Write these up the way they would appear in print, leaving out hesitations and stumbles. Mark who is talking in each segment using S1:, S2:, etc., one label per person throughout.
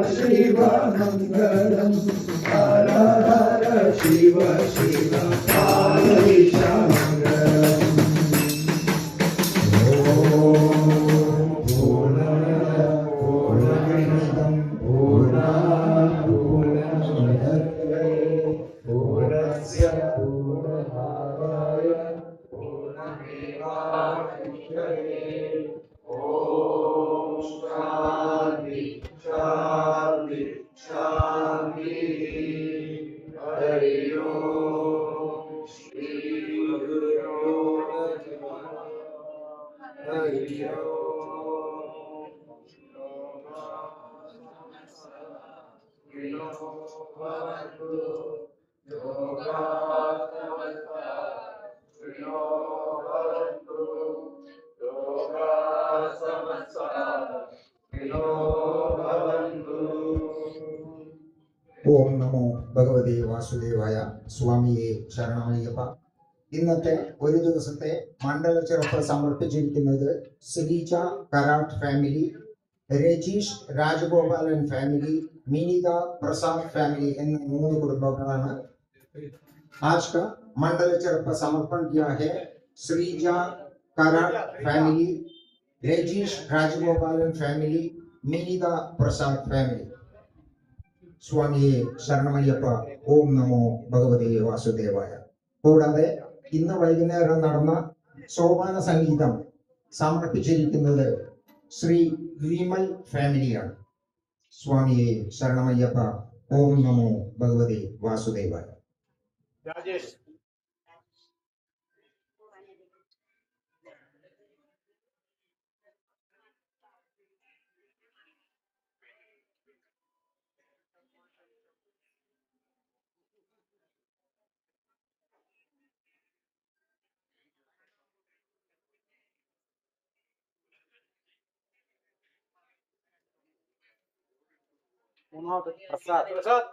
S1: शिव मंगलम हर हर शिव शिव पार्वतीश मंगलम। ओम पूर्णमिदं पूर्णात् पूर्णमुदच्यते पूर्णस्य पूर्णमादाय पूर्णमेवावशिष्यते। ओम शांति शांति शांति। हरि ओम श्री गुरुभ्यो नमः। हरि ओम भवन्तु लोकाः समस्ताः भवन्तु लोकाः समस्ताः भवन्तु।
S2: ഓം നമോ ഭഗവതി വാസുദേവായ. സ്വാമിയെ ശരണമയ്യപ്പ. ഇന്നത്തെ ഒരു ദിവസത്തെ മണ്ഡല ചെറുപ്പ് സമർപ്പിച്ചിരിക്കുന്നത് Sreeja Karat family, Rajeesh Rajagopalan family, Minitha Prasad family എന്ന 3 കുടുംബങ്ങളാണ്. आज का मंडल चरप समर्पण किया है श्रीजा कराट फैमिली, रजीश राजगोपालन फैमिली, मिनिदा प्रसाद फैमिली. സ്വാമിയെ ശരണമയ്യപ്പ. ഓം നമോ ഭഗവതി വാസുദേവായ. കൂടാതെ ഇന്ന് വൈകുന്നേരം നടന്ന സോപാന സംഗീതം സമർപ്പിച്ചിരിക്കുന്നത് ശ്രീ വിമൽ ഫാമിലിയാണ്. സ്വാമിയെ ശരണമയ്യപ്പ. ഓം നമോ ഭഗവതി വാസുദേവായ.
S3: രാജേഷ് प्रसाद प्रसाद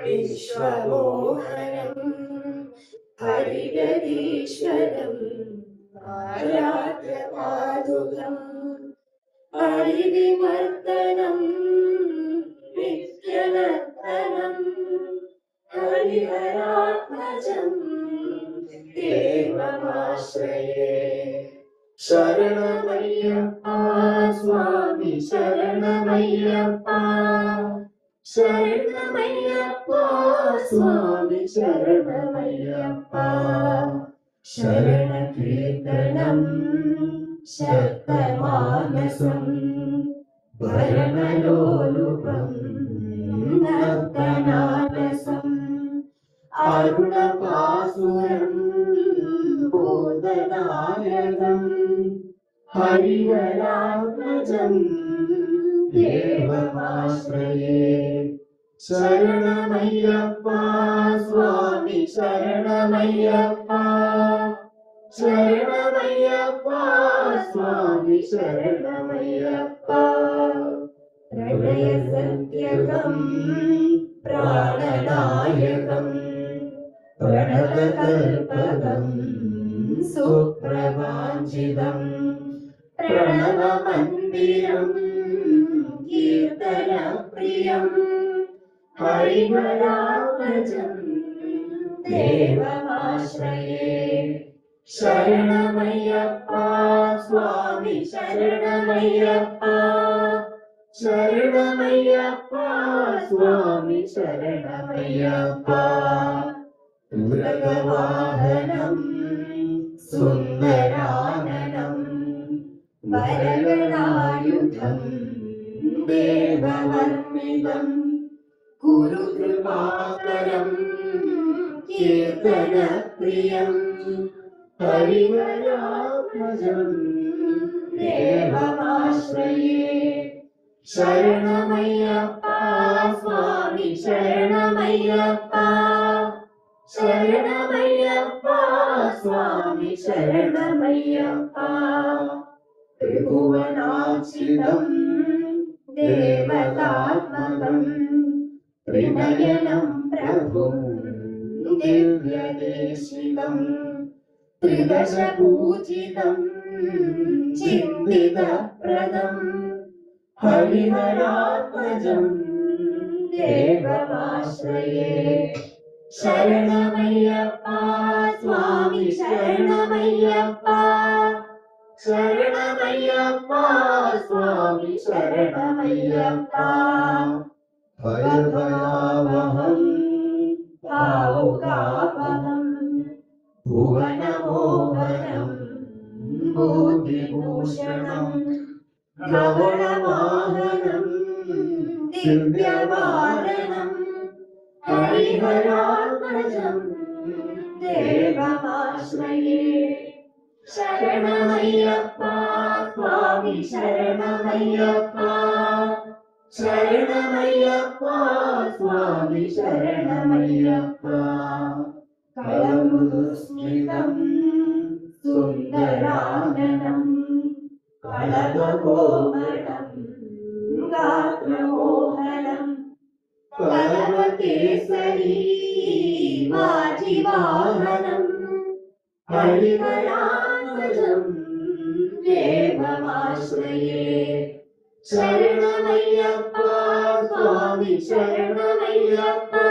S4: विश्वमोहनं हरिगरीश्वरं आराध्यपादुकं हरिविवर्धनं नित्यनर्तनं हरिहरात्मजं देवमाश्रये। शरणमय्यप्पा स्वामी शरणमय्यप्पा, शरणमय्यप्पा स्वामी शरणमय्यप्पा। शरणकीर्तनं शक्तमानसं भरणलोलुपं नर्तनालसम् अरुणपासुरं बोधनायकम् हरिहरात्मजं देवमाश्रये। शरणमय्यप्पा स्वामी शरणमय्यप्पा, शरणमय्यप्पा स्वामी शरणमय्यप्पा। प्रणयसत्यकं प्राणनायकं प्रणवकल्पकं सुप्रभाञ्जितं प्रणवमन्दिरं कीर्तनप्रियं हरिहरात्मजं देवमाश्रये। शरणमय्यप्पा स्वामी शरणमय्यप्पा, शरणमय्यप्पा स्वामी शरणमय्यप्पा। तुरगवाहनं सुन्दराननं वरगणायुधं देववर्णितं गुरुकृपाकरं कीर्तनप्रियं हरिहरात्मजं देवमाश्रये शरणमय्यप्पा स्वामी शरणमय्यप्पा शरणमय्यप्पा स्वामी शरणमय्यप्पा त्रिभुवनार्चितं देवतात्मकं त्रिनयनं प्रभुं दिव्यदेशिकं त्रिदशपूजितं चिन्तितप्रदं हरिहरात्मजं देवमाश्रये शरणमय्यप्पा स्वामी शरणमय्यप्पा शरणमय्यप्पा स्वामी शरणमय्यप्पा भयभयावहं भावुकापहं भुवनमोहनं बुद्धिभूषणं गगनवाहनं दिव्यवारणं हरिहरात्मजं देवमाश्रये शरणमय्यप्पा स्वामी शरणमय्यप्पा शरणमय्यप्पा स्वामी शरणमय्यप्पा कलमुदुस्मितं सुन्दराननं कलमकोमलं गात्रमोहनं कलमकेसरी वाजिवाहनं हरिहरात्मजं देवमाश्रये शरणमय्यप्पा स्वामी शरणमय्यप्पा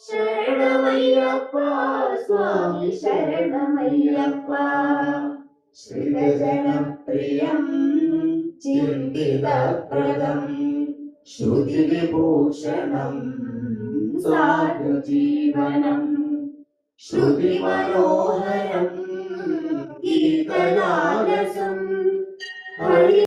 S4: शरणमय्यप्पा स्वामी शरणमय्यप्पा श्रितजनप्रियं चिन्तितप्रदं श्रुतिविभूषणं साधुजीवनं श्रुतिमनोहरं गीतलालसं हरि